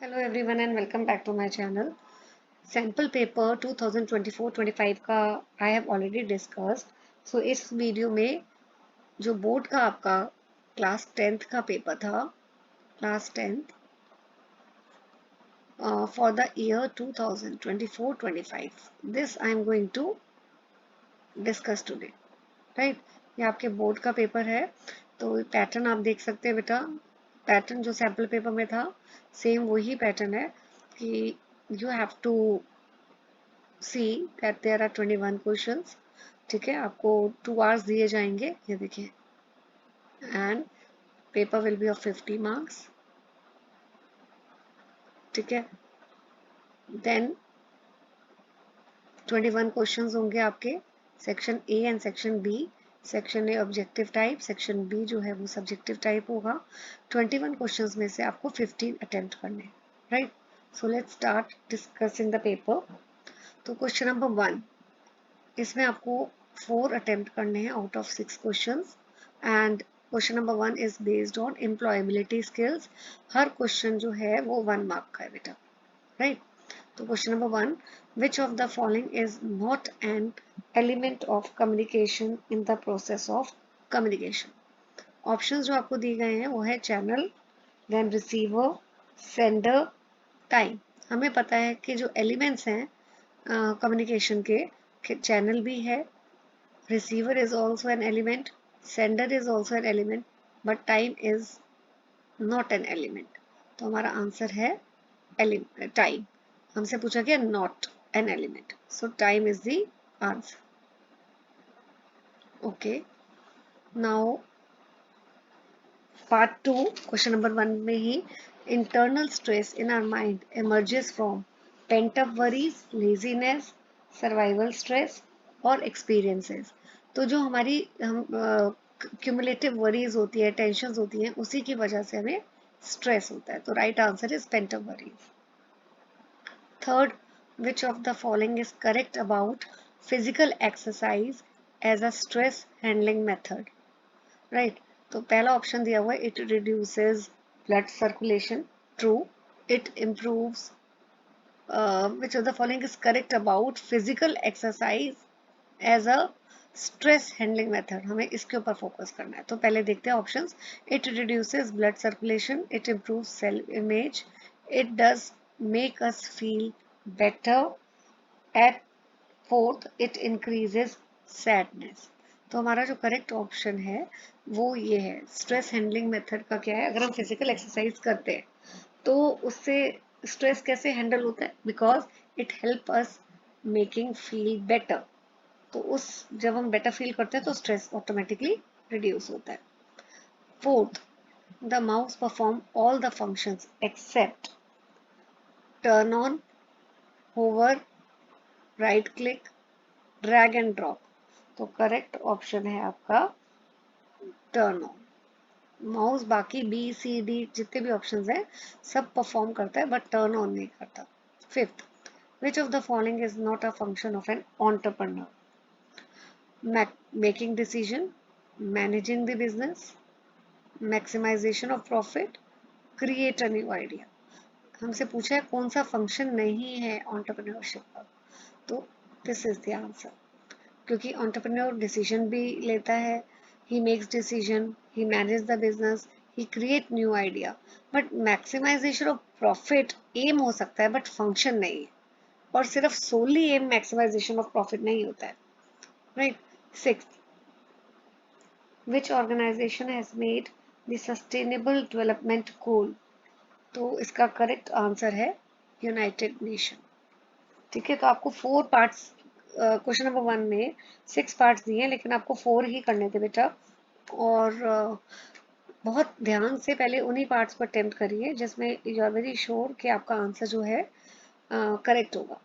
Hello everyone and welcome back to my channel. Sample paper 2024-25 का I have already discussed. So इस video में जो board का आपका क्लास 10th का पेपर था, class 10th for the year 2024-25, this I am going to discuss today, right. ये आपके बोर्ड का पेपर है, तो पैटर्न आप देख सकते हैं बेटा। पैटर्न जो सैम्पल पेपर में था सेम वही पैटर्न है कि you have to see that there are 21 questions. ठीक है, आपको 2 आवर्स दिए जाएंगे, ये देखिए, and paper will be of 50 marks. ठीक है, देन 21 क्वेश्चंस होंगे आपके section A and section B. Section A objective type, section B जो है वो सब्जेक्टिव टाइप होगा। 21 क्वेश्चंस में से आपको 15 अटेम्प्ट करने, right. So let's start discussing the paper. तो क्वेश्चन नंबर 1, इसमें आपको 4 अटेम्प्ट करने हैं out of 6 questions, and question number 1 is based on employability skills. Her question जो है वो 1 मार्क का है बेटा, राइट। तो question number 1, which of the following is not an element of communication in the process of communication. Options जो आपको दिए गए हैं वो है channel, then receiver, sender, time. हमें पता है कि जो एलिमेंट्स हैं कम्युनिकेशन के, चैनल भी है, receiver is also an element, sender is also an element, but time is not an element. तो हमारा आंसर है टाइम। हमसे पूछा गया not an element, so time is the answer. Okay, now part 2, question number 1 में ही, internal stress in our mind emerges from pent up worries, laziness, survival stress और experiences। तो जो हमारी हम क्यूमुलेटिव वरीज होती है, टेंशन होती हैं, उसी की वजह से हमें स्ट्रेस होता है। तो right answer is pent up worries. Third, which of the following is correct about physical exercise as a stress handling method, right. तो पहला ऑप्शन दिया हुआ है, it reduces blood circulation, true. It improves, which of the following is correct about physical exercise as a stress handling method. हमें इसके ऊपर focus करना है। तो पहले देखते हैं options. It reduces blood circulation, it improves self image, it does make us feel better, at fourth it increases sadness. तो हमारा जो करेक्ट ऑप्शन है वो ये है। स्ट्रेस हैंडलिंग मेथड का क्या है, अगर हम फिजिकल एक्सरसाइज करते हैं तो उससे स्ट्रेस कैसे हैंडल होता है, because it help us making feel better. तो उस जब हम बेटर फील करते हैं तो स्ट्रेस ऑटोमेटिकली रिड्यूस होता है। Fourth, the mouse perform all the functions except turn on, hover, right click, drag and drop. तो करेक्ट ऑप्शन है आपका टर्न ऑन। माउस बाकी बी सी डी जितने भी ऑप्शंस हैं सब परफॉर्म करता है, बट टर्न ऑन नहीं करता। Fifth, which of the following is not a function of an entrepreneur, making decision, managing the business, maximization of profit, create a new idea। हमसे पूछा है कौन सा फंक्शन नहीं है एंटरप्रेन्योरशिप का, तो दिस इज द आंसर। क्योंकि एंटरप्रेन्योर डिसीजन भी लेता है, he makes decision, he manage the business, he create new idea, but maximisation of profit aim हो सकता है बट फंक्शन नहीं है। और सिर्फ solely aim maximisation of profit नहीं होता है, right. Six, which organization has made the sustainable development goal। तो इसका करेक्ट आंसर है यूनाइटेड नेशन। ठीक है, तो आपको 4 पार्ट्स, क्वेश्चन नंबर 1 में 6 पार्ट्स दिए हैं, लेकिन आपको 4 ही करने थे बेटा। और बहुत ध्यान से पहले उन्हीं पार्ट्स को अटेम्प्ट करिए जिसमें यू आर वेरी श्योर कि आपका आंसर जो है करेक्ट होगा।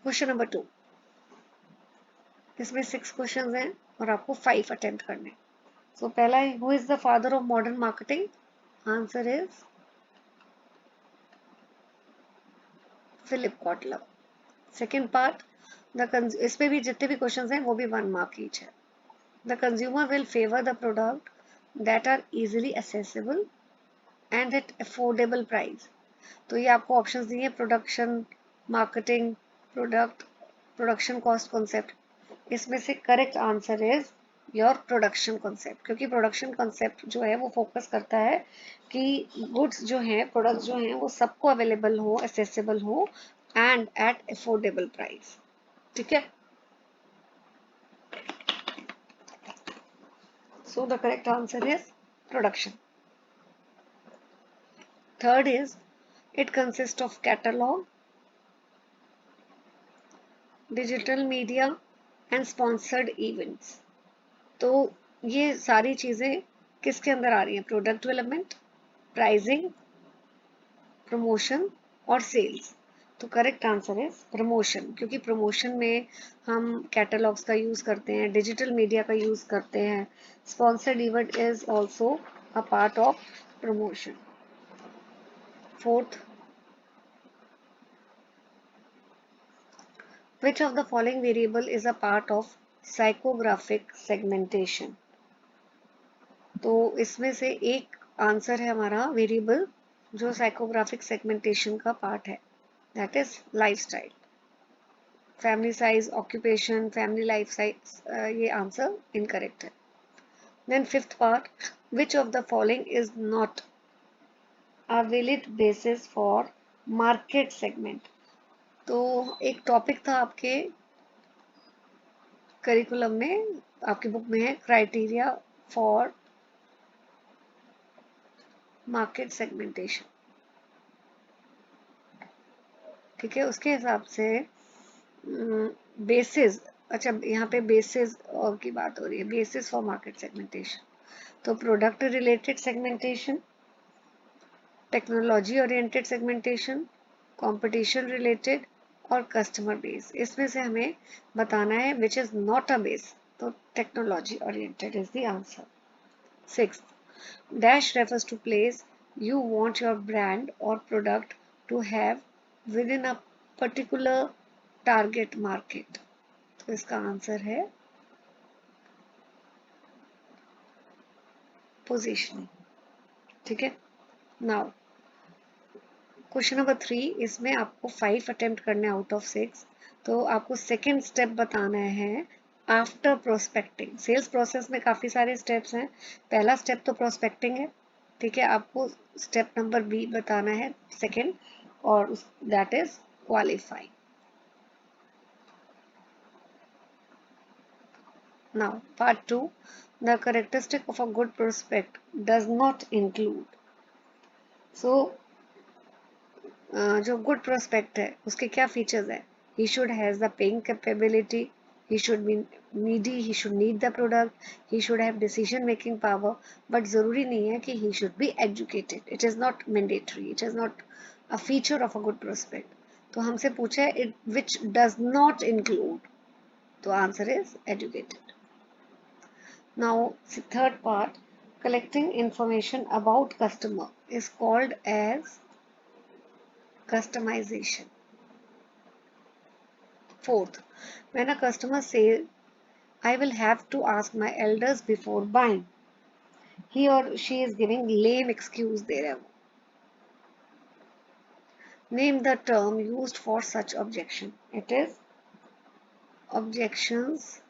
क्वेश्चन नंबर 2, इसमें 6 क्वेश्चंस हैं और आपको 5 अटेम्प्ट करने हैं। So पहला है, who is the father of modern marketing? Answer is Philip Kotler. Second part, इसमें भी जितने भी क्वेश्चंस हैं वो भी 1 मार्क ईच है। The consumer will favor the product that are easily accessible and at affordable price। तो ये आपको ऑप्शंस दिए, production, marketing, product, production cost concept. इसमें से correct answer is your production concept, क्योंकि प्रोडक्शन कॉन्सेप्ट जो है वो फोकस करता है कि गुड्स जो हैं, प्रोडक्ट्स जो हैं वो सबको अवेलेबल हो, एक्सेसिबल हो एंड एट अफोर्डेबल प्राइस। ठीक है, so the correct answer is production. Third is it consist of catalogue, digital media and sponsored events. तो ये सारी चीजें किसके अंदर आ रही हैं? प्रोडक्ट डेवलपमेंट, प्राइसिंग, प्रमोशन और सेल्स। तो करेक्ट आंसर है प्रमोशन, क्योंकि प्रमोशन में हम कैटलॉग्स का यूज करते हैं, डिजिटल मीडिया का यूज करते हैं, sponsored event is also a part of promotion. Fourth, which of the following variable is a part of psychographic segmentation? तो इसमें से एक आंसर है हमारा वेरिएबल जो साइकोग्राफिक सेगमेंटेशन का पार्ट है, that is lifestyle, family size, occupation, family life size. ये आंसर इनकरेक्ट है। Then fifth part, which of the following is not a valid basis for market segment? तो एक topic था आपके curriculum में, आपकी बुक में है, क्राइटेरिया फॉर मार्केट सेगमेंटेशन। ठीक है, उसके हिसाब से बेसिस, अच्छा यहाँ पे बेसिस की बात हो रही है, बेसिस फॉर मार्केट सेगमेंटेशन। तो product related segmentation, technology oriented segmentation, competition related और कस्टमर बेस। इसमें से हमें बताना है which is not a base, तो technology oriented is the answer. Six, dash refers to place you want your brand or product to have within a particular target market। तो इसका answer है positioning. ठीक है, नाउ क्वेश्चन नंबर 3, इसमें आपको 5 attempt करने out of 6। तो आपको सेकेंड स्टेप बताना है आफ्टर प्रोस्पेक्टिंग। सेल्स प्रोसेस में काफ़ी सारे स्टेप्स हैं, पहला स्टेप तो प्रोस्पेक्टिंग है। ठीक है, आपको स्टेप नंबर बी बताना है सेकेंड, और that is qualify. Now part 2, the characteristic of a good prospect does not include. So जो गुड प्रोस्पेक्ट है उसके क्या फीचर्स है? He should has the paying capability, he should be needy, he should need the product, he should have decision making power, but जरूरी नहीं है कि he should be educated, it is not mandatory, it is not a feature of a good prospect। तो हमसे पूछा है it which does not include, तो answer is educated। Now third part, collecting information about customer is called as customization। Fourth, when a customer says I will have to ask my elders before buying, he or she is giving lame excuse दे रहा है वो। Name the term used for such objection. It is objections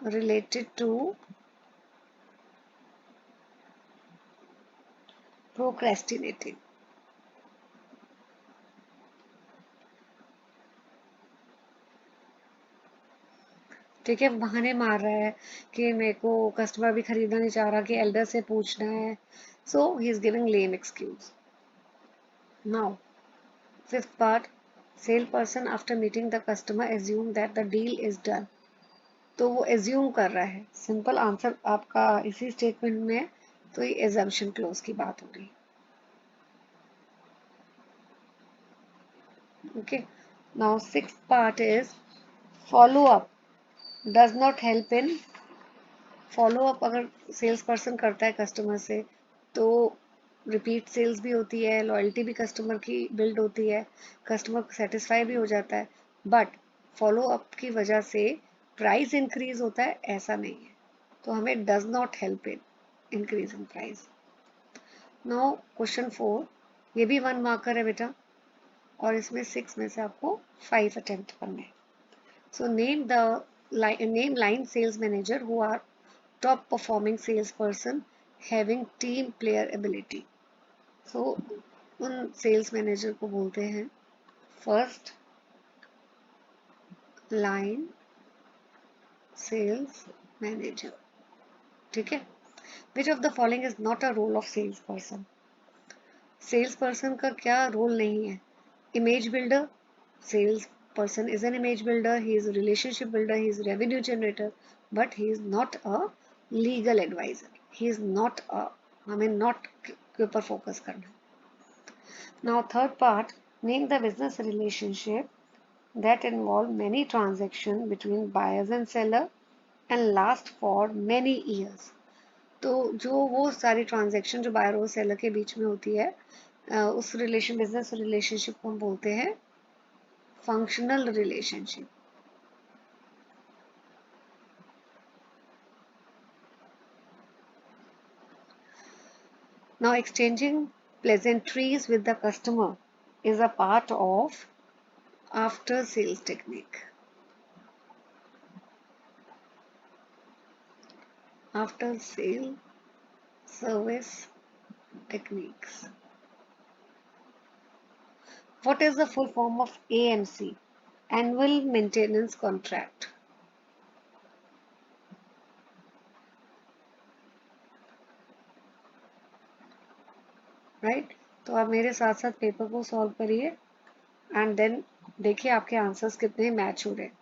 related to procrastinating। ठीक है, बहाने मार रहा है कि मेरे को कस्टमर भी खरीदना नहीं चाह रहा, कि एल्डर से पूछना है, so he is giving lame excuse। Now fifth part, salesperson after meeting the customer assume that the deal is done। तो वो एज्यूम कर रहा है, सिंपल आंसर आपका इसी स्टेटमेंट में है, तो ये एजम्पशन क्लोज की बात हो रही है। Okay, now sixth part is follow up does not help in. Follow up अगर सेल्स पर्सन करता है कस्टमर से तो रिपीट सेल्स भी होती है, लॉयल्टी भी कस्टमर की बिल्ड होती है, कस्टमर सेटिस्फाई भी हो जाता है, बट फॉलो अप की वजह से प्राइस इंक्रीज होता है ऐसा नहीं है। तो हमें does not help in increase in price. Now question 4, ये भी 1 मार्कर है बेटा, और इसमें 6 में से आपको 5 अटेम्प्ट करने हैं. So name line sales manager who are top performing salesperson having team player ability. So उन सेल्स मैनेजर को बोलते हैं फर्स्ट लाइन सेल्स मैनेजर. ठीक है. Which of the following is not a role of sales person. Sales person का क्या role नहीं है? Image builder. Sales person is an image builder, he is a relationship builder, he is a revenue generator, but he is not a legal advisor. He is not a, हमें not के ऊपर focus करना. Now third part, name the business relationship that involve many transactions between buyers and seller and last for many years. तो जो वो सारी transaction जो buyer और सेलर के बीच में होती है, उस बिजनेस रिलेशनशिप को हम बोलते हैं functional relationship. Now exchanging pleasantries with the customer is a part of after sales technique. After sale service techniques. What is the full form of AMC? Annual maintenance contract. Right. तो आप मेरे साथ साथ paper को solve करिए and then देखिए आपके answers कितने मैच हो रहे हैं.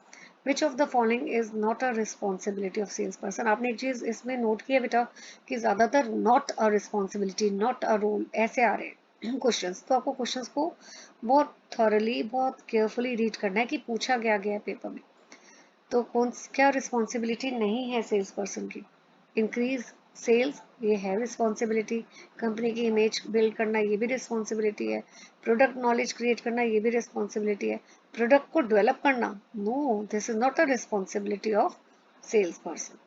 Which of the following is not a responsibility of sales person. आपने एक चीज इसमें नोट किया बेटा कि ज्यादातर not a responsibility, not a role ऐसे आ रहे हैं क्वेश्चंस. तो आपको क्वेश्चंस को बहुत थॉरली, बहुत केयरफुली रीड करना है कि पूछा गया है पेपर में. तो कौन क्या रिस्पॉन्सिबिलिटी नहीं है सेल्स पर्सन की? इंक्रीज सेल्स, ये है रिस्पॉन्सिबिलिटी. कंपनी की इमेज बिल्ड करना, ये भी रिस्पॉन्सिबिलिटी है. प्रोडक्ट नॉलेज क्रिएट करना, ये भी रिस्पॉन्सिबिलिटी है. प्रोडक्ट को डेवलप करना, no, this is not a responsibility of sales person.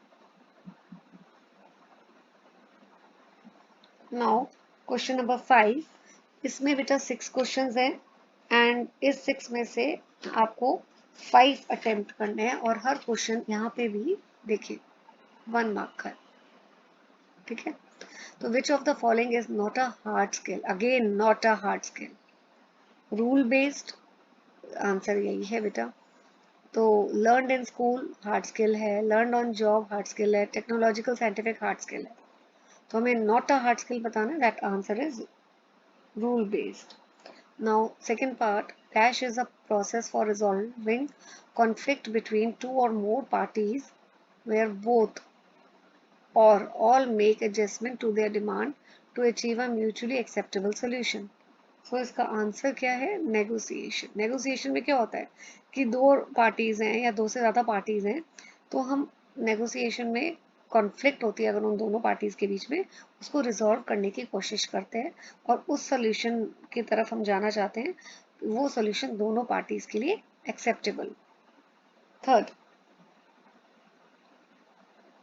Now question number 5. इसमें बेटा 6 क्वेश्चंस हैं एंड इस 6 में से आपको 5 अटेम्प्ट करने हैं और हर क्वेश्चन यहाँ पे भी देखिए 1 मार्क का. ठीक है. तो which of the following is not a hard skill? Again not a hard skill. Rule based, answer यही है बेटा. तो learn in school hard skill है, learn on job hard skill है, टेक्नोलॉजिकल साइंटिफिक हार्ड स्किल है. तो हमें not a hard skill बताना है. That answer is rule based. Now second part, dash is a process for resolving conflict between two or more parties where both or all make adjustment to their demand to achieve a mutually acceptable solution. So इसका answer क्या है? Negotiation. Negotiation में क्या होता है कि दो parties हैं या दो से ज़्यादा पार्टीज हैं, तो हम नेगोशिएशन में कॉन्फ्लिक्ट होती है अगर उन दोनों पार्टीज के बीच में, उसको रिजॉल्व करने की कोशिश करते हैं और उस सोल्यूशन की तरफ हम जाना चाहते हैं, वो सोल्यूशन दोनों पार्टीज के लिए acceptable. Third,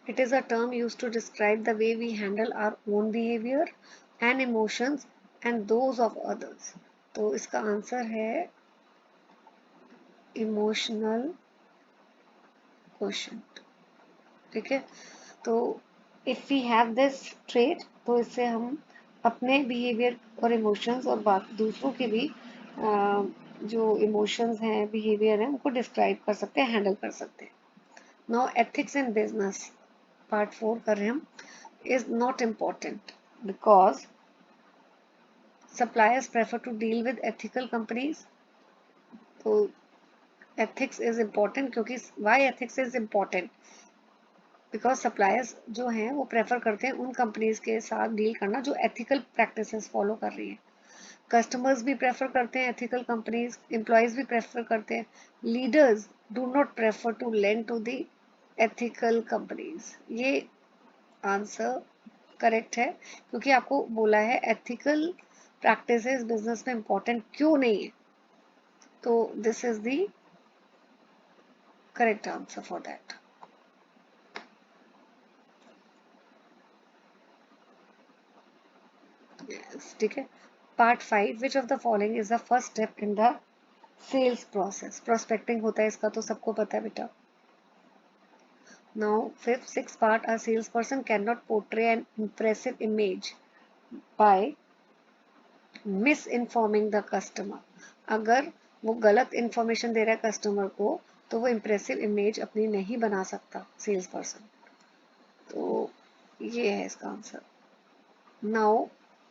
it is a term used to describe the way we handle our own behavior and emotions and those of others. तो इसका आंसर है इमोशनल क्वोशंट. ठीक है. तो if we have this trait, तो इससे हम अपने बिहेवियर और इमोशंस और बात दूसरों के भी जो इमोशंस हैं, बिहेवियर हैं, उनको डिस्क्राइब कर सकते हैं, हैंडल कर सकते हैं. Now ethics in business part 4 कर रहे हैं हम. is not important because suppliers prefer to deal with ethical companies. तो ethics is important क्योंकि why ethics is important? Because suppliers जो हैं वो प्रेफर करते हैं उन कंपनीज के साथ डील करना जो एथिकल प्रैक्टिसेस फॉलो कर रही हैं. कस्टमर्स भी प्रेफर करते हैं एथिकल कंपनीज, एम्प्लॉयज भी प्रेफर करते हैं. Leaders do not prefer to lend to the ethical companies. ये आंसर करेक्ट है क्योंकि आपको बोला है एथिकल प्रैक्टिसेस बिजनेस में इंपॉर्टेंट क्यों नहीं है. तो this is the correct answer for that. ठीक है. Part 5, which of the following is the first step in the sales process? Prospecting होता है, इसका तो सबको पता है बेटा. Now fifth six part, a sales person can not portray an impressive image by misinforming the customer. अगर वो गलत इंफॉर्मेशन दे रहा है कस्टमर को तो वो इम्प्रेसिव इमेज अपनी नहीं बना सकता सेल्स पर्सन. तो ये है इसका आंसर. नाउ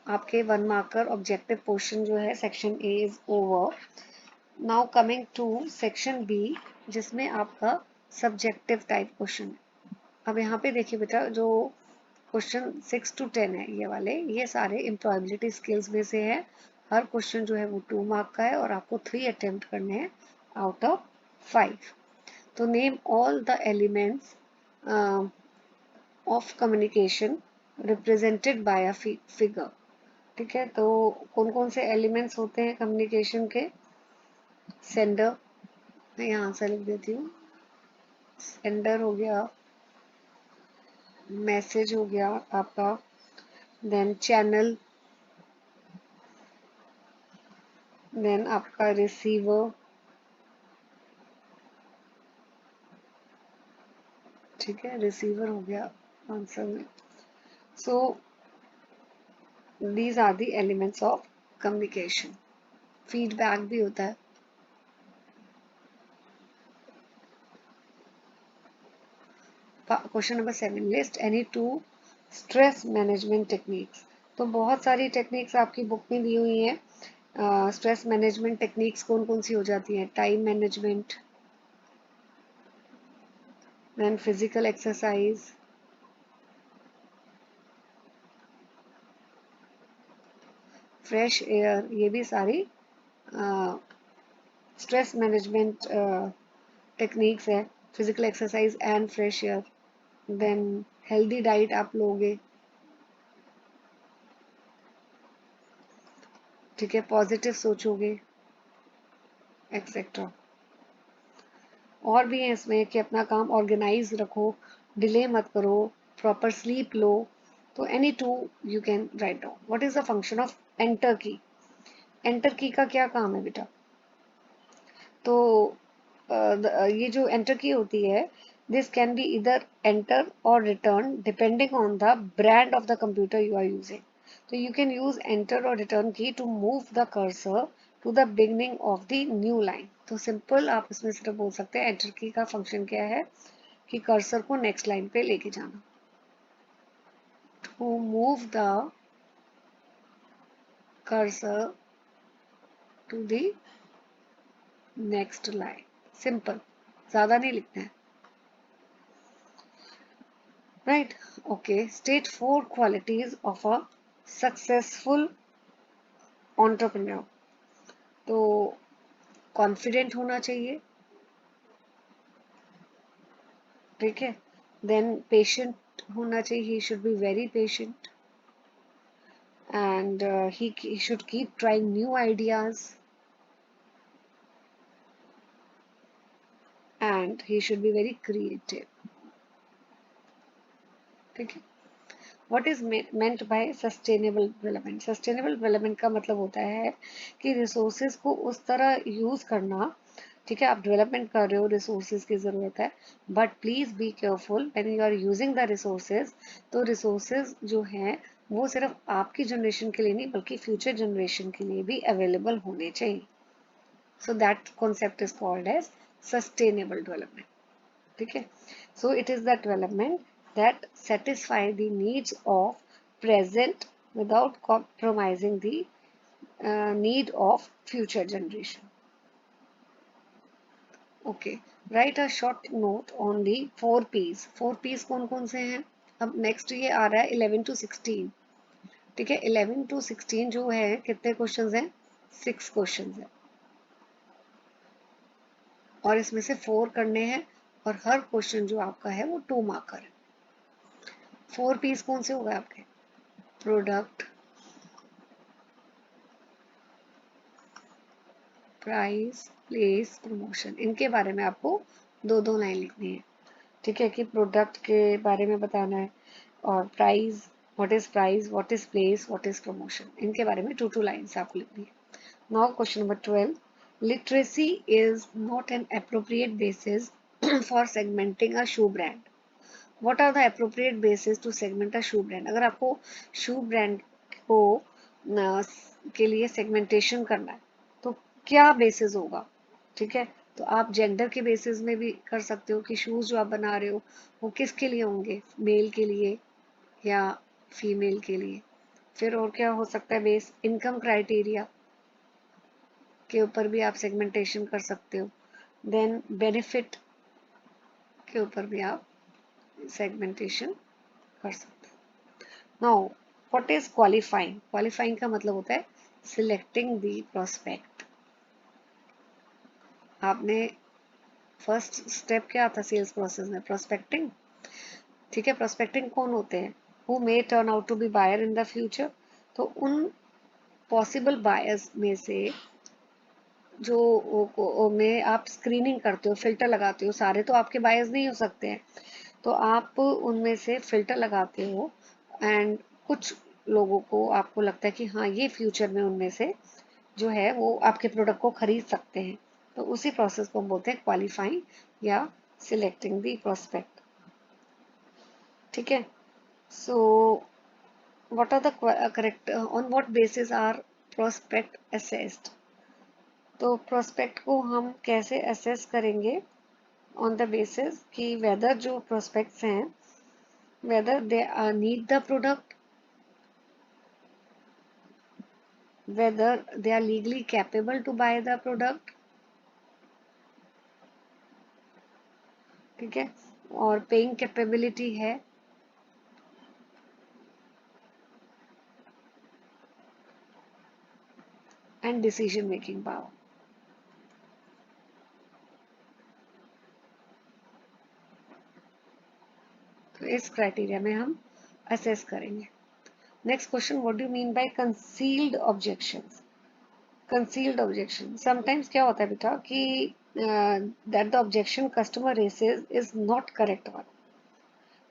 आपके 1 मार्कर ऑब्जेक्टिव पोर्शन जो है section A is over. Now coming to section B, जिसमें आपका सब्जेक्टिव टाइप क्वेश्चन है. अब यहाँ पे देखिए बेटा, जो क्वेश्चन 6 to 10 है ये वाले, ये सारे एम्प्लॉयबिलिटी स्किल्स में से है. हर क्वेश्चन जो है वो 2 मार्क का है और आपको 3 अटेम्प्ट करने हैं आउट ऑफ 5. तो name all the elements of communication represented by a figure. ठीक है, तो कौन कौन से एलिमेंट्स होते हैं कम्युनिकेशन के? सेंडर, मैं यहाँ से लिख देती हूँ. सेंडर हो गया, मैसेज हो गया आपका, देन चैनल, देन आपका रिसीवर, ठीक है, रिसीवर हो गया आंसर में. So these are the elements of communication. Feedback भी होता है. Question number 7, list any 2 stress management techniques. तो बहुत सारी टेक्निक्स आपकी बुक में दी हुई है. स्ट्रेस मैनेजमेंट टेक्निक्स कौन कौन सी हो जाती हैं? Time management, then physical exercise, fresh air, ये भी सारी स्ट्रेस मैनेजमेंट टेक्निक्स है. Physical exercise and fresh air, then healthy diet आप लोगे, ठीक है, पॉजिटिव सोचोगे, एक्सेट्रा. और भी है इसमें कि अपना काम ऑर्गेनाइज रखो, डिले मत करो, प्रॉपर स्लीप लो. तो any 2 you can write down. What is the function of enter की? एंटर की का क्या काम है बेटा? तो ये जो एंटर की होती है, दिस कैन बी इधर एंटर और return depending on the brand of the computer you are using. तो यू कैन यूज एंटर और return key to move the cursor to the beginning of the new line. तो simple आप इसमें सिर्फ बोल सकते हैं एंटर की का फंक्शन क्या है कि कर्सर को नेक्स्ट लाइन पे लेके जाना. To move the cursor to the next line. Simple, ज्यादा नहीं लिखना है. Right? Okay. State 4 qualities of a successful entrepreneur. तो कॉन्फिडेंट होना चाहिए, ठीक है. देन पेशेंट होना चाहिए, he should be very patient, and he should keep trying new ideas, and he should be very creative. ठीक है. What is meant by sustainable development? Sustainable development का मतलब होता है कि रिसोर्सेज को उस तरह यूज करना, ठीक है. आप डेवलपमेंट कर रहे हो, रिसोर्सेज की जरूरत है, but please be careful when you are using the resources. तो रिसोर्सेज जो हैं वो सिर्फ आपकी जनरेशन के लिए नहीं बल्कि फ्यूचर जनरेशन के लिए भी अवेलेबल होने चाहिए. So that concept is called as sustainable development. ठीक है. So it is the development that satisfy the needs of present without compromising the need of future generation. Okay. Write a short note on the 4 P's. 4 P's कौन कौन से हैं? अब next ये आ रहा है 11 to 16. ठीक है, 11 to 16 जो है कितने क्वेश्चंस हैं? 6 क्वेश्चंस हैं और इसमें से 4 करने हैं और हर क्वेश्चन जो आपका है वो 2 मार्कर है. 4 पीस कौन से हो गए आपके? Product, price, place, promotion. इनके बारे में आपको 2 लाइन लिखनी है. ठीक है, कि प्रोडक्ट के बारे में बताना है और price what is price, what is place, what is promotion, इनके बारे में 2 लाइन्स आपको लिखनी है। Now question number 12, literacy is not an appropriate basis for segmenting a shoe brand. What are the appropriate basis to segment a shoe brand. अगर आपको शू brand को के लिए सेगमेंटेशन करना है तो क्या बेसिस होगा, ठीक है। तो आप जेंडर के बेसिस में भी कर सकते हो कि शूज जो आप बना रहे हो वो किसके लिए होंगे, मेल के लिए या फीमेल के लिए। फिर और क्या हो सकता है बेस, इनकम क्राइटेरिया के ऊपर भी आप सेगमेंटेशन कर सकते हो। देन बेनिफिट के ऊपर भी आप सेगमेंटेशन कर सकते हो। Now what is qualifying, qualifying का मतलब होता है सिलेक्टिंग द प्रोस्पेक्ट। आपने फर्स्ट स्टेप क्या था सेल्स प्रोसेस में, प्रोस्पेक्टिंग, ठीक है। प्रोस्पेक्टिंग कौन होते हैं, who may turn out to be buyer in the future. तो उन पॉसिबल बायर्स में से जो में आप स्क्रीनिंग करते हो, फिल्टर लगाते हो, सारे तो आपके बायर्स नहीं हो सकते हैं, तो आप उनमें से फिल्टर लगाते हो एंड कुछ लोगों को आपको लगता है कि हाँ ये फ्यूचर में उनमें से जो है वो आपके प्रोडक्ट को खरीद सकते हैं। तो उसी प्रोसेस को हम बोलते हैं क्वालिफाइंग या सिलेक्टिंग द प्रोस्पेक्ट, ठीक है। So what are the correct, on what basis are prospect assessed. तो प्रोस्पेक्ट को हम कैसे असेस करेंगे, ऑन द बेसिस कि वेदर जो प्रोस्पेक्ट्स हैं whether they need the product, whether they are legally capable to buy the product, ठीक है, और पेइंग कैपेबिलिटी है, एंड डिसीजन मेकिंग पावर। तो इस क्राइटेरिया में हम असेस करेंगे। Next question, what do mean by concealed objections. Concealed objection sometimes क्या होता है बेटा कि that the objection customer raises is not correct one,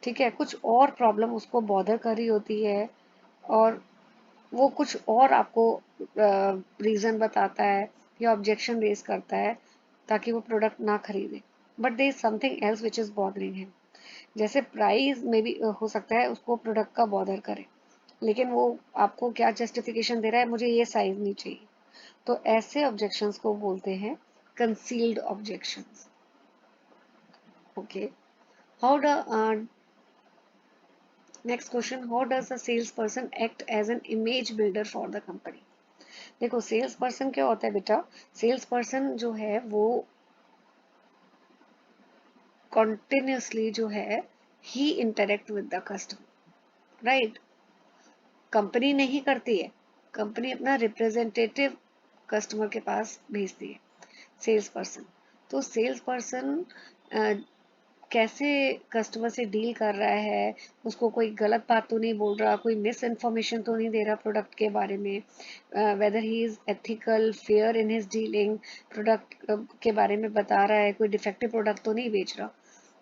ठीक है। कुछ और प्रॉब्लम उसको बॉदर कर रही होती है और वो कुछ और आपको रीज़न बताता है या ऑब्जेक्शन रेज करता है ताकि वो प्रोडक्ट ना खरीदे, but there is something else which is bothering him. जैसे प्राइस में भी हो सकता है उसको प्रोडक्ट का बॉदर करे, लेकिन वो आपको क्या जस्टिफिकेशन दे रहा है, मुझे ये साइज नहीं चाहिए। तो ऐसे ऑब्जेक्शंस को बोलते हैं concealed objections, okay. How the next question, how does a sales person act as an image builder for the company. देखो सेल्स पर्सन क्या होता है बेटा, सेल्स पर्सन जो है वो कॉन्टिन्यूसली जो है he interact with the customer, right. Company नहीं करती है, कंपनी अपना रिप्रेजेंटेटिव कस्टमर के पास भेजती है, सेल्स पर्सन। तो सेल्स पर्सन कैसे कस्टमर से डील कर रहा है, उसको कोई गलत बात तो नहीं बोल रहा, कोई मिस इन्फॉर्मेशन तो नहीं दे रहा प्रोडक्ट के बारे में, weather he is ethical fair in his dealing, product के बारे में बता रहा है, कोई डिफेक्टिव प्रोडक्ट तो नहीं बेच रहा।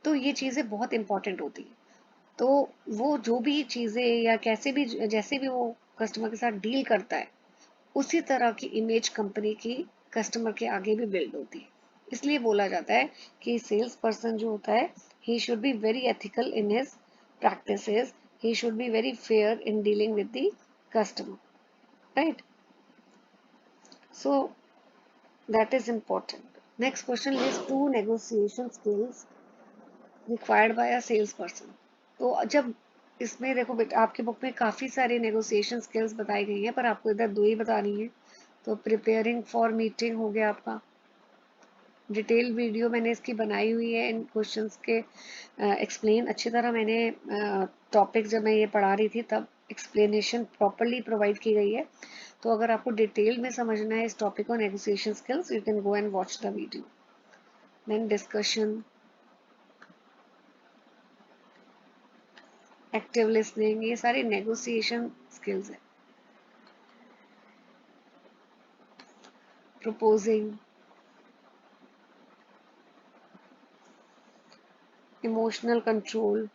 तो ये चीज़ें बहुत इंपॉर्टेंट होती हैं। तो वो जो भी चीज़ें या कैसे भी जैसे भी वो कस्टमर के साथ डील करता है उसी तरह की इमेज कंपनी की कस्टमर के आगे भी बिल्ड होती है। इसलिए बोला जाता है कि सेल्स पर्सन जो होता है he should be very ethical in his practices, he should be very fair in dealing with the customer, right. So that is important. Next question, list 2 negotiation skills required by a sales person. तो जब इसमें देखो बेटा आपके book में काफ़ी सारी negotiation skills बताई गई हैं पर आपको इधर 2 ही बतानी है। तो प्रिपेयरिंग फॉर मीटिंग हो गया आपका, डिटेल वीडियो मैंने इसकी बनाई हुई है, इन क्वेश्चंस के एक्सप्लेन अच्छी तरह मैंने टॉपिक जब मैं ये पढ़ा रही थी तब एक्सप्लेनेशन प्रॉपरली प्रोवाइड की गई है। तो अगर आपको डिटेल में समझना है इस टॉपिक को negotiation skills, you can go and watch the video. Then discussion, active listening, ये सारी नेगोशिएशन स्किल्स है। प्रपोजिंग, इमोशनल कंट्रोल,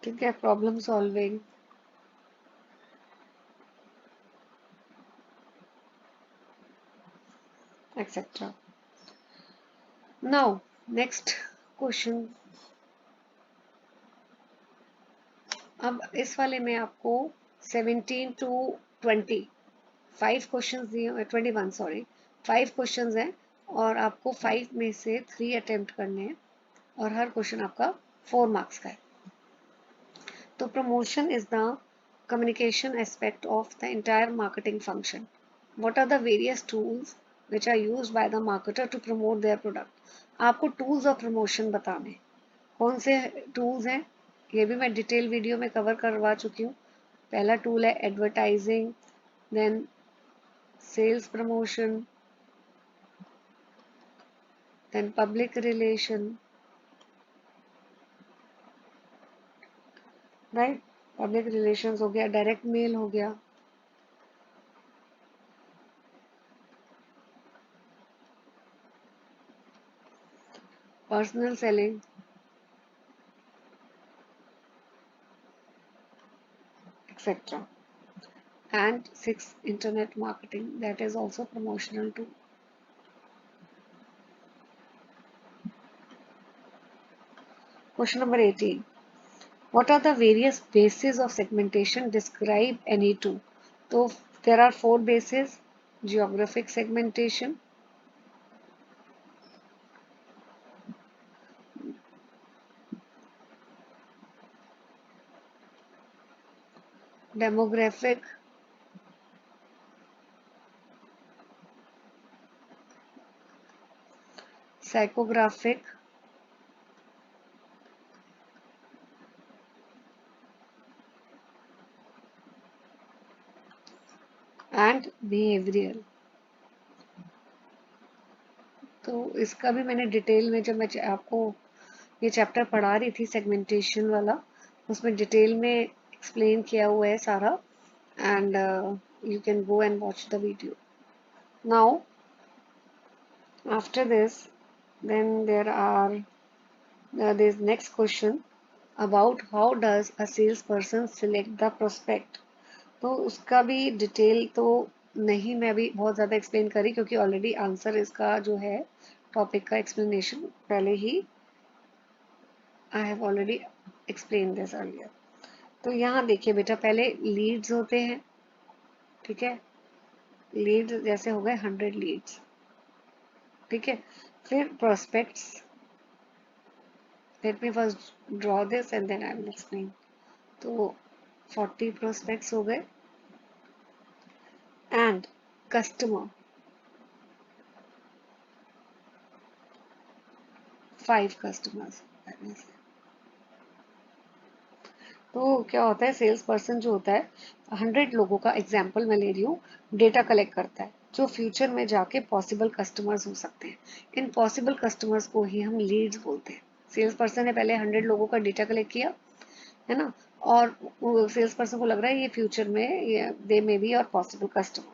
ठीक है, problem solving, etcetera. Now next question. अब इस वाले में आपको 17 टू 20 5 क्वेश्चंस दिए, 21 सॉरी, 5 क्वेश्चंस हैं और आपको 5 में से 3 अटेम्प्ट करने हैं और हर क्वेश्चन आपका 4 मार्क्स का है. तो promotion is the communication aspect of the entire marketing function. What are the various tools which are used by the marketer to promote their product? आपको tools of promotion बताने. कौन से tools हैं ये भी मैं डिटेल वीडियो में cover करवा चुकी हूँ. पहला टूल है advertising, then sales promotion, then public relation, right. Public relations हो गया, डायरेक्ट मेल हो गया, personal selling, etc. And 6, internet marketing, that is also promotional tool. Question number 18. What are the various bases of segmentation? Describe any two. So there are 4 bases: geographic segmentation, demographic, psychographic, and behavioral. तो इसका भी मैंने detail में, जब मैं आपको ये chapter पढ़ा रही थी सेगमेंटेशन वाला, उसमें डिटेल में एक्सप्लेन किया हुआ है सारा. And you can go and watch the video. Now after this, then there's next question about how does a salesperson select the prospect. तो उसका भी डिटेल तो नहीं मैं अभी बहुत ज़्यादा एक्सप्लेन करी, क्योंकि ऑलरेडी आंसर इसका जो है टॉपिक का एक्सप्लेनेशन पहले ही I have already explain this earlier. तो यहाँ देखिए बेटा, पहले लीड्स होते हैं. ठीक है, लीड्स जैसे हो गए 100 लीड्स. ठीक है, फिर prospects. Let me first draw this and then I will explain. तो 40 प्रोस्पेक्ट्स हो गए. And customer 5 customers. तो क्या होता है, सेल्स पर्सन जो होता है 100 लोगों का एग्जाम्पल मैं ले रही हूँ, डेटा कलेक्ट करता है जो फ्यूचर में जाके पॉसिबल कस्टमर्स हो सकते हैं. इन पॉसिबल कस्टमर्स को ही हम लीड्स बोलते हैं. सेल्स पर्सन ने पहले 100 लोगों का डेटा कलेक्ट किया, है ना, और सेल्स पर्सन को लग रहा है ये फ्यूचर में दे मे बी और पॉसिबल कस्टमर.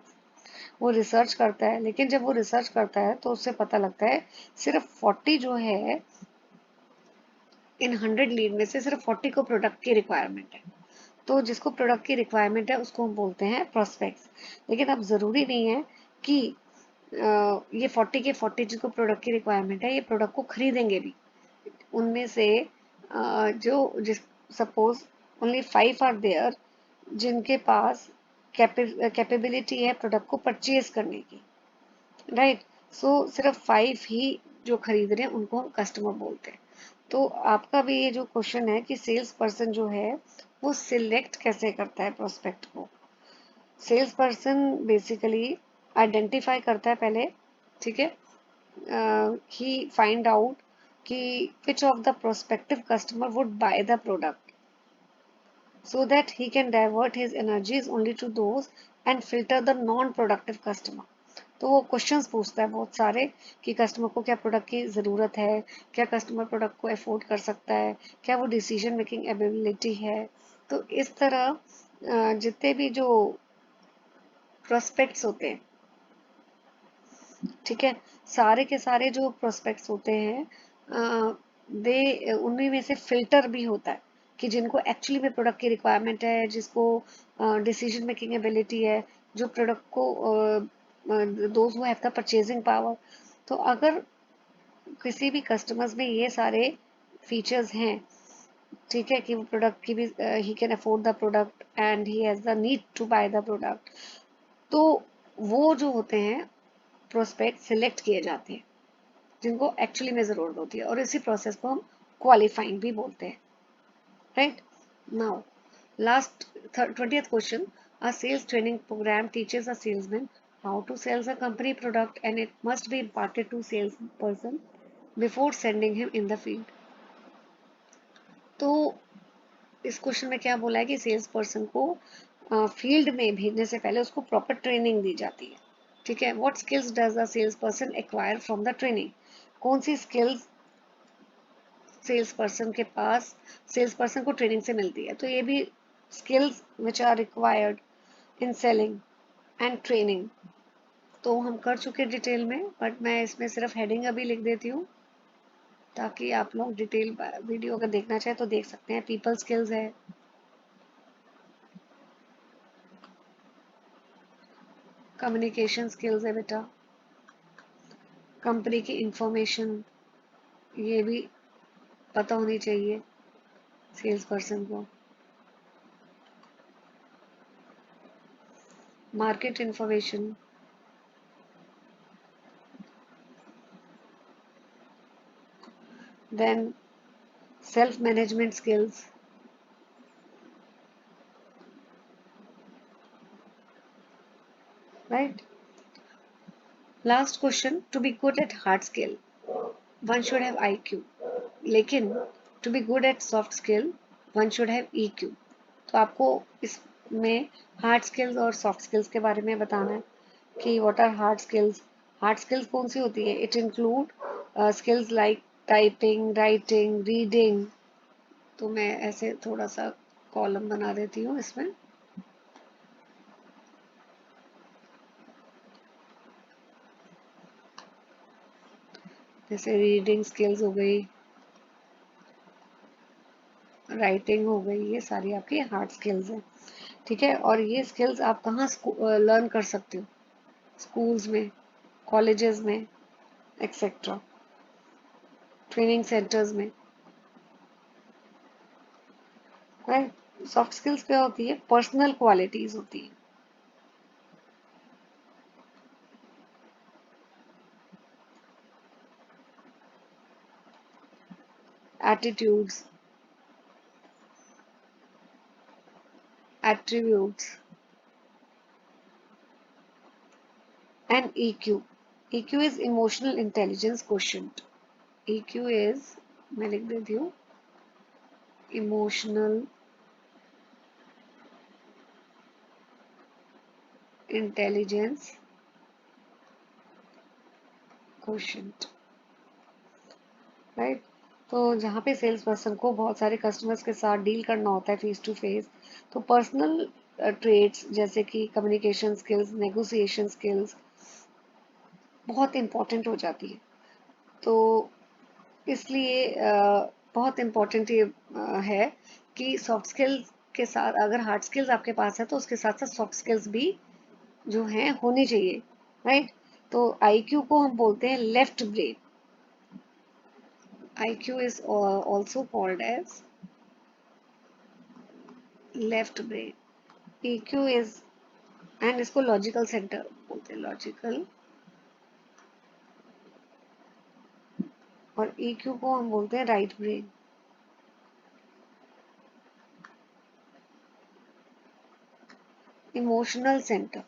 वो रिसर्च करता है, लेकिन जब वो रिसर्च करता है तो उससे पता लगता है सिर्फ 40 जो है, इन 100 लीड में से सिर्फ 40 को प्रोडक्ट की रिक्वायरमेंट है. तो जिसको प्रोडक्ट की रिक्वायरमेंट है उसको हम बोलते हैं प्रोस्पेक्ट्स. लेकिन अब ज़रूरी नहीं है कि ये 40 के 40 जिसको प्रोडक्ट की रिक्वायरमेंट है ये प्रोडक्ट को खरीदेंगे भी. उनमें से जिस सपोज ओनली 5 आर देयर जिनके पास कैपेबिलिटी है प्रोडक्ट को परचेज करने की, राइट. सो सिर्फ 5 ही जो खरीद रहे हैं उनको हम कस्टमर बोलते हैं. तो आपका भी ये जो क्वेश्चन है कि सेल्स पर्सन जो है वो सिलेक्ट कैसे करता है प्रोस्पेक्ट को. सेल्स पर्सन बेसिकली आइडेंटिफाई करता है पहले. ठीक है, ही फाइंड आउट कि which of the prospective customer would buy the product so that he can divert his energies only to those and filter the non-productive customer. तो वो questions पूछता है बहुत सारे कि कस्टमर को क्या प्रोडक्ट की ज़रूरत है, क्या कस्टमर प्रोडक्ट को अफोर्ड कर सकता है, क्या वो डिसीजन मेकिंग एबिलिटी है. तो इस तरह जितने भी जो प्रोस्पेक्ट्स होते हैं, ठीक है, सारे के सारे जो प्रोस्पेक्ट्स होते हैं दे उनमें में से फिल्टर भी होता है कि जिनको एक्चुअली में प्रोडक्ट की रिक्वायरमेंट है, जिसको डिसीजन मेकिंग एबिलिटी है, जो प्रोडक्ट को those who have the purchasing power. तो अगर किसी भी कस्टमर्स में ये सारे फीचर्स हैं, ठीक है, कि वो प्रोडक्ट की भी he can afford the product and he has the need to buy the product, तो वो जो होते हैं प्रोस्पेक्ट सिलेक्ट किए जाते हैं जिनको एक्चुअली में ज़रूरत होती है, और इसी प्रोसेस को हम क्वालिफाइंग भी बोलते हैं, right. Now last 20th question, a sales training program teaches a salesman how to sell a company product and it must be imparted to salesperson before sending him in the field। तो इस question में क्या बोला है कि sales person को field में भेजने से पहले उसको प्रॉपर ट्रेनिंग दी जाती है, ठीक है। What skills does the sales person acquire from the training, कौन सी स्किल्स सेल्स पर्सन को ट्रेनिंग से मिलती है। तो ये भी skills which are required in selling and training तो हम कर चुके डिटेल में, बट मैं इसमें सिर्फ हेडिंग अभी लिख देती हूँ ताकि आप लोग डिटेल वीडियो अगर देखना चाहे तो देख सकते हैं। पीपल स्किल्स है, कम्युनिकेशन स्किल्स है बेटा, कंपनी की इंफॉर्मेशन ये भी पता होनी चाहिए सेल्स पर्सन को, market information, then self management skills, right. Last question, to be good at hard skill one should have IQ, लेकिन to be good at soft skill one should have EQ। तो आपको इसमें hard skills और soft skills के बारे में बताना है कि what are hard skills. Hard skills कौन सी होती है? It include skills like typing, writing, reading. तो मैं ऐसे थोड़ा सा कॉलम बना देती हूँ इसमें। जैसे रीडिंग स्किल्स हो गई, राइटिंग हो गई, ये सारी आपकी हार्ड स्किल्स हैं, ठीक है। और ये स्किल्स आप कहाँ लर्न कर सकते हो? स्कूल्स में, कॉलेजेस में, एक्सेट्रा, ट्रेनिंग सेंटर्स में, राइट। सॉफ्ट स्किल्स क्या होती है? पर्सनल क्वालिटीज होती है, attitudes, attributes, and EQ। EQ is emotional intelligence quotient। EQ is, मैं लिख देती हूँ, emotional intelligence quotient, राइट। तो जहाँ पे सेल्स पर्सन को बहुत सारे कस्टमर्स के साथ डील करना होता है फेस टू फेस, तो पर्सनल ट्रेड्स जैसे कि कम्युनिकेशन स्किल्स, नेगोशिएशन स्किल्स बहुत इम्पोर्टेंट हो जाती है। तो इसलिए बहुत इम्पोर्टेंट ये है कि सॉफ्ट स्किल्स के साथ, अगर हार्ड स्किल्स आपके पास है तो उसके साथ साथ सॉफ्ट स्किल्स भी जो हैं होनी चाहिए, राइट। तो IQ को हम बोलते हैं left brain. IQ is also called as left brain. EQ is, and इसको लॉजिकल सेंटर बोलते हैं, लॉजिकल। और EQ को हम बोलते हैं राइट ब्रेन, इमोशनल सेंटर।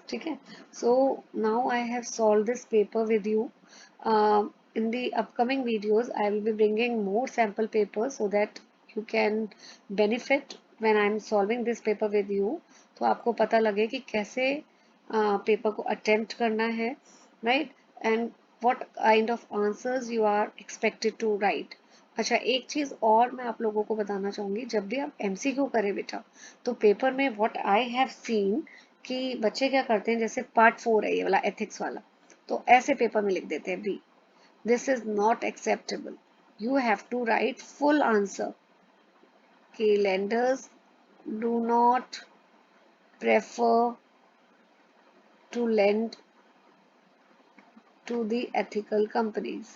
ठीक है। So now I have solve this paper with you. In the upcoming videos I will be bringing more sample papers so that you can benefit when I'm solving this paper with you। तो आपको पता लगे कि कैसे paper को attempt करना है, right, and what kind of answers you are expected to write। अच्छा, एक चीज़ और मैं आप लोगों को बताना चाहूँगी, जब भी आप MCQ करें बेटा, तो पेपर में what I have seen कि बच्चे क्या करते हैं, जैसे पार्ट 4 है ये वाला एथिक्स वाला, तो ऐसे पेपर में लिख देते हैं B. This is not acceptable, you have to write full answer कि lenders do not prefer to lend to the ethical companies.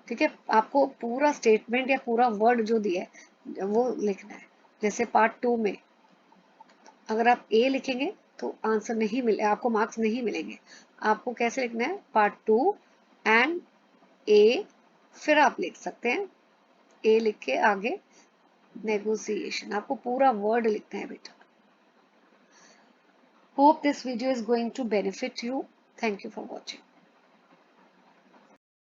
ठीक है, आपको पूरा स्टेटमेंट या पूरा वर्ड जो दिया है वो लिखना है। जैसे पार्ट 2 में अगर आप ए लिखेंगे तो आंसर नहीं मिले, आपको मार्क्स नहीं मिलेंगे। आपको कैसे लिखना है, पार्ट 2 एंड ए, फिर आप लिख सकते हैं ए लिख के आगे नेगोशिएशन। आपको पूरा वर्ड लिखना है बेटा। Hope this video is going to benefit you. Thank you for watching.